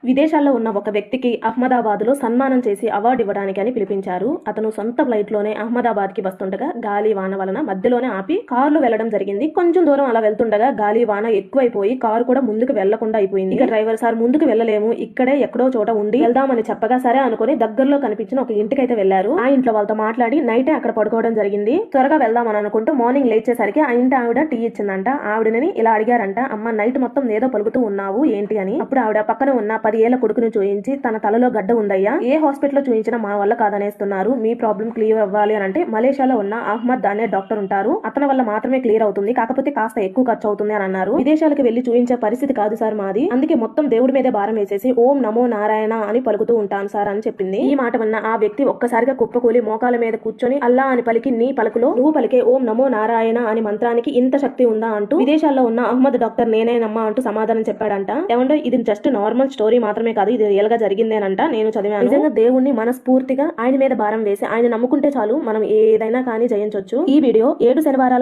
విదేశాల్లో ఉన్న ఒక వ్యక్తికి అహ్మదాబాద్లో సన్మానం చేసి అవార్డు ఇవ్వడానికి అని పిలిపించారు. అతను సొంత ఫ్లైట్లోనే అహ్మదాబాద్కి వస్తుండగా గాలి వాన వలన మధ్యలోనే ఆపి కారులో వెళ్లడం జరిగింది. కొంచెం దూరం అలా వెళ్తుండగా గాలి వాన ఎక్కువైపోయి కారు కూడా ముందుకు వెళ్లకుండా అయిపోయింది. ఇక డ్రైవర్ సార్ ముందుకు వెళ్లలేము, ఇక్కడే ఎక్కడో చోట ఉండి వెళ్దామని చెప్పగా సరే అనుకుని దగ్గరలో కనిపించిన ఒక ఇంటికైతే వెళ్లారు. ఆ ఇంట్లో వాళ్ళతో మాట్లాడి నైటే అక్కడ పడుకోవడం జరిగింది. త్వరగా వెళ్దామని అనుకుంటూ మార్నింగ్ లేచేసరికి ఆ ఇంటి ఆవిడ టీ ఇచ్చిందంట. ఆవిడని ఇలా అడిగారంట, అమ్మ నైట్ మొత్తం ఏదో పలుకుతూ ఉన్నావు ఏంటి అని. అప్పుడు ఆవిడ పక్కన ఉన్న 10 ఏళ్ల కొడుకుని చూయించి తన తలలో గడ్డ ఉందయ్యా, ఏ హాస్పిటల్ చూయించినా మా వల్ల కాదనేస్తున్నారు, మీ ప్రాబ్లం క్లియర్ అవ్వాలి అని అంటే మలేషియాలో ఉన్న అహ్మద్ అనే డాక్టర్ ఉంటారు, అతని వల్ల మాత్రమే క్లియర్ అవుతుంది, కాకపోతే కాస్త ఎక్కువ ఖర్చు అవుతుంది అని అన్నారు. విదేశాలకు వెళ్లి చూయించే పరిస్థితి కాదు సార్ మాది, అందుకే మొత్తం దేవుడి మీదే భారం వేసేసి ఓం నమో నారాయణ అని పలుకుతూ ఉంటాను సార్ అని చెప్పింది. ఈ మాట విన్న ఆ వ్యక్తి ఒక్కసారిగా కుప్పకూలి మోకాల మీద కూర్చొని అల్లా అని పలికి నీ పలుకులో నువ్వు పలికే ఓం నమో నారాయణ అని మంత్రానికి ఇంత శక్తి ఉందా అంటూ విదేశాల్లో ఉన్న అహ్మద్ డాక్టర్ నేనేనమ్మా అంటూ సమాధానం చెప్పాడంట. ఏమంటే ఇది జస్ట్ నార్మల్ స్టోరీ మాత్రమే కాదు, ఇది రియల్ గా జరిగిందేనంట, నేను చదివాను. నిజంగా దేవుణ్ణి మనస్ఫూర్తిగా ఆయన మీద భారం వేసి ఆయన నమ్ముకుంటే చాలు మనం ఏదైనా కానీ జయించవచ్చు. ఈ వీడియో 7 శనివారాల